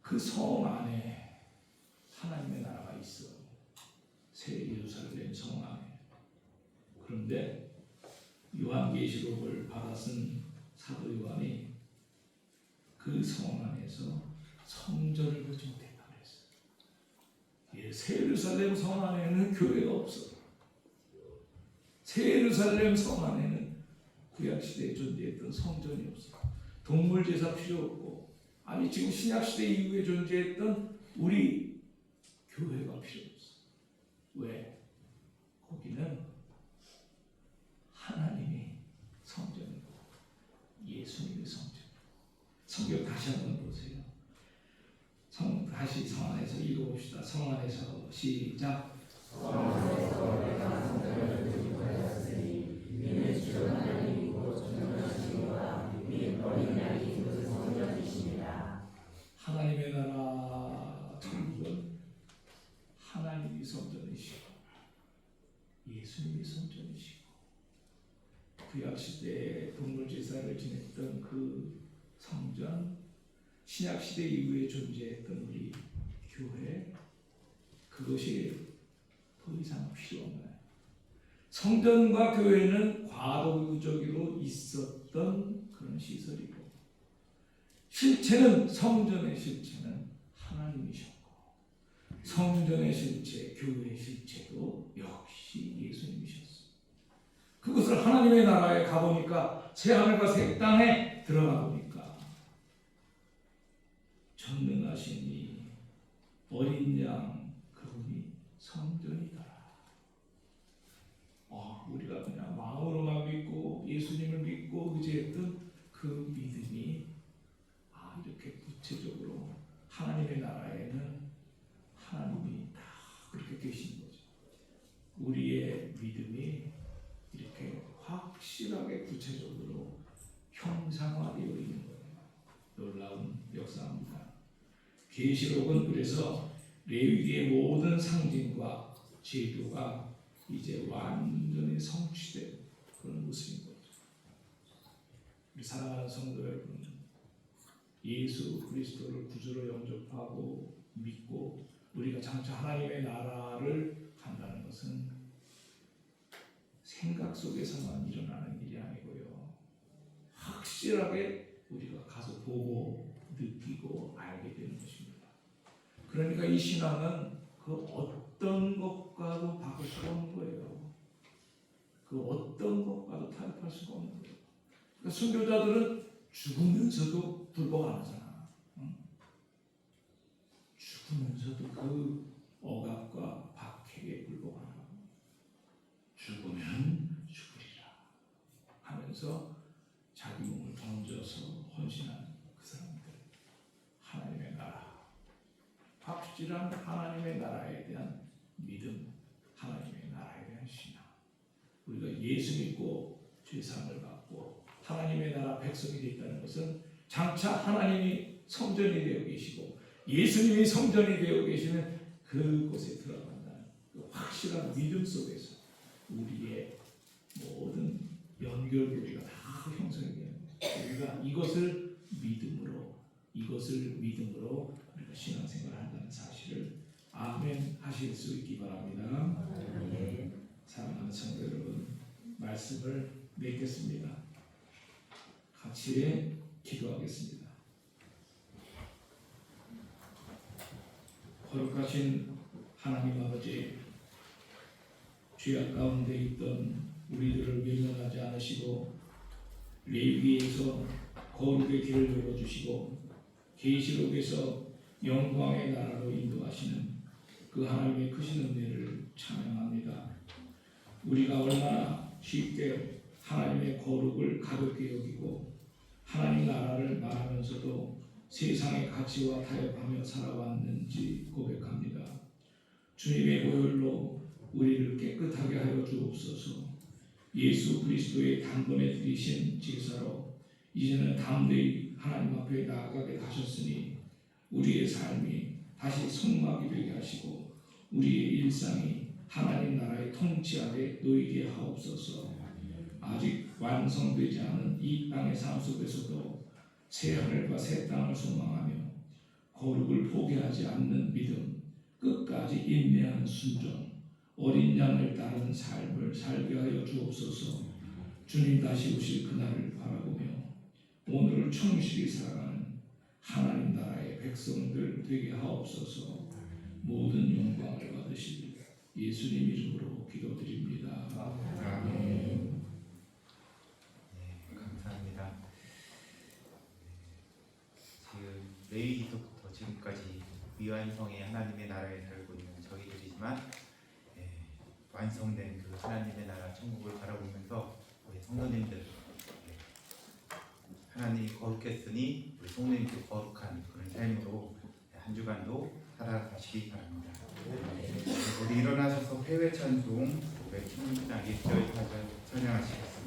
그 성 안에 하나님의 나라가 있어. 새 예루살렘 성 안에. 그런데 요한계시록을 받아 쓴 사도 요한이 그 성 안에서 성전을 보지 못했다고 했어요. 예, 새 예루살렘 성 안에는 교회가 없어. 새 예루살렘 성 안에는 구약시대에 존재했던 성전이 없어. 동물제사 필요 없고, 아니 지금 신약시대 이후에 존재했던 우리 교회가 필요 없어. 왜? 거기는 하나님이 성전이고 예수님이 성전. 성경 다시 한번 보세요. 다시 성 안에서 읽어봅시다. 성 안에서 시작. 성 안에서 내가 성전을 건축하였으니 이는 주 하나님이고 전능하시니와 및 어린 양이 그 성전이시니라. 하나님의 나라 천국은 하나님이 성전이시고 예수님이 성전이시고, 구약시대에 동물제사를 지냈던 그 성전, 신약시대 이후에 존재했던 우리 교회, 그것이 더 이상 필요 없나요? 성전과 교회는 과도기적으로 있었던 그런 시설이고, 실체는, 성전의 실체는 하나님이셨고, 성전의 실체, 교회의 실체도 역시 예수님이셨어요. 그것을 하나님의 나라에 가보니까, 새하늘과 새 땅에 들어가 보니까 전능하신 이 어린 양 그분이 성전이더라. 우리가 그냥 마음으로만 믿고 예수님을 믿고 의지했던 그 믿음이 이렇게 구체적으로 하나님의 나라에는 하나님이 다 그렇게 계신 거죠. 우리의 믿음이 이렇게 확실하게 구체적으로 형상화되어 있는 거예요. 놀라운 역사입니다. 계시록은 그래서 레위기의 모든 상징과 제도가 이제 완전히 성취된 그런 모습인 거죠. 우리 사랑하는 성도 여러분, 예수 그리스도를 구주로 영접하고 믿고 우리가 장차 하나님의 나라를 간다는 것은 생각 속에서만 일어나는 일이 아니고요, 확실하게 우리가 가서 보고 느끼고 알게 되는 것입니다. 그러니까 이 신앙은 그 어떤 것과도 바꿀 수가 없는 거예요. 그 어떤 것과도 타협할 수가 없는 거예요. 그러니까 순교자들은 죽으면서도 불법 안 하잖아. 죽으면서도 그 억압과 박해에 불법 안 하고, 죽으면 죽으리라 하면서 자기 몸을 던져서 헌신한 그 사람들. 하나님의 나라, 확실한 하나님의 나라에 대한 믿음, 하나님의 나라에 대한 신앙. 우리가 예수 믿고 죄사함을 받고 하나님의 나라 백성이 되었다는 것은 장차 하나님이 성전이 되어 계시고 예수님이 성전이 되어 계시는 그곳에 들어간다는 그 확실한 믿음 속에서 우리의 모든 연결고리가 다 형성이 되는 거예요. 우리가 이것을 믿음으로 우리가 신앙생활을 한다는 사실을 아멘 하실 수 있기 바랍니다. 사랑하는 성도 여러분, 말씀을 맺겠습니다. 같이 기도하겠습니다. 거룩하신 하나님 아버지, 죄악 가운데 있던 우리들을 외면하지 않으시고 레위기에서 거룩의 길을 열어주시고 계시록에서 영광의 나라로 인도하시는 그 하나님의 크신 은혜를 찬양합니다. 우리가 얼마나 쉽게 하나님의 거룩을 가볍게 여기고 하나님 나라를 말하면서도 세상의 가치와 타협하며 살아왔는지 고백합니다. 주님의 보혈로 우리를 깨끗하게 하여 주옵소서. 예수 그리스도의 단번에 드리신 제사로 이제는 담대히 하나님 앞에 나아가게 하셨으니 우리의 삶이 다시 성막이 되게 하시고 우리의 일상이 하나님 나라의 통치 아래 놓이게 하옵소서. 아직 완성되지 않은 이 땅의 삶 속에서도 새 하늘과 새 땅을 소망하며 거룩을 포기하지 않는 믿음, 끝까지 인내하는 순종, 어린 양을 따르는 삶을 살게 하여 주옵소서. 주님 다시 오실 그날을 바라보며 오늘을 충실히 살아가는 하나님 나라의 백성들 되게 하옵소서. 모든 영광을 받으실 예수님 이름으로 기도드립니다. 아멘. 감사합니다. 지금 레위기서부터 지금까지 미완성의 하나님의 나라에 살고 있는 저희들이지만 완성된 그 하나님의 나라 천국을 바라보면서 우리 성도님들 하나님이 거룩했으니 우리 성도님도 거룩한 그런 삶으로 한 주간도 살아가시기 바랍니다. 우리 일어나셔서 회외 찬송 516장 1절 찬양하시겠습니다.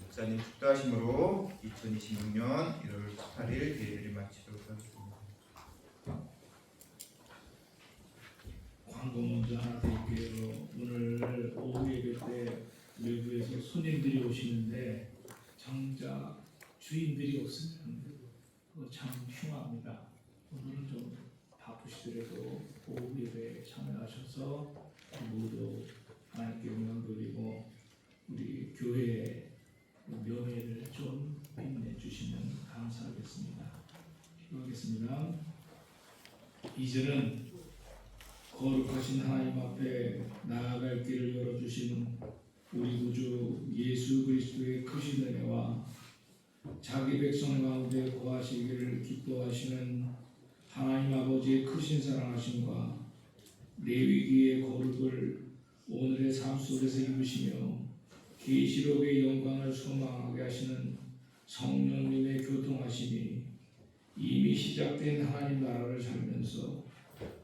목사님 축도하심으로 2026년 1월 18일 예배를 마치도록 하겠습니다. 광고 먼저 하나 드릴게요. 오늘 오후 예배 때 외부에서 손님들이 오시는데 정작 주인들이 없으면 그거 참 흉합니다. 오늘은 좀 바쁘시더라도 오후 예배에 참여하셔서 모두 하나님께 영광 돌리고 우리 교회의 명예를 좀 빛내주시면 감사하겠습니다. 기도하겠습니다. 이제는 거룩하신 하나님 앞에 나아갈 길을 열어주신 우리 구주 예수 그리스도의 크신 은혜와 자기 백성 가운데 거하시기를 기뻐하시는 하나님 아버지의 크신 사랑하심과 레위기의 거룩을 오늘의 삶 속에서 입으시며 계시록의 영광을 소망하게 하시는 성령님의 교통하심이 이미 시작된 하나님 나라를 살면서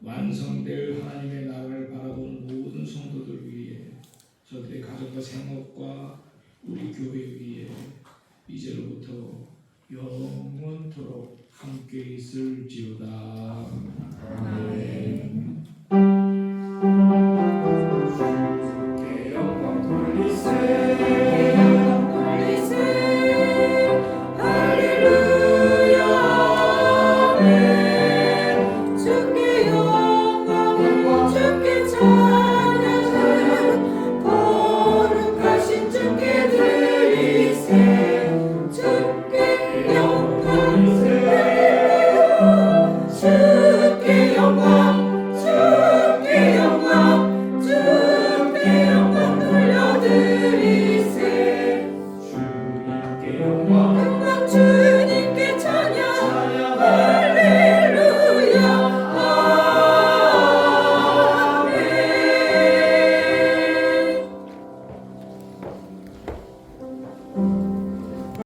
완성될 하나님의 나라를 바라보는 모든 성도들 위해 저들의 가정과 생업과 우리 교회 위에 이제로부터 영원토록 함께 있을지어다. 아멘.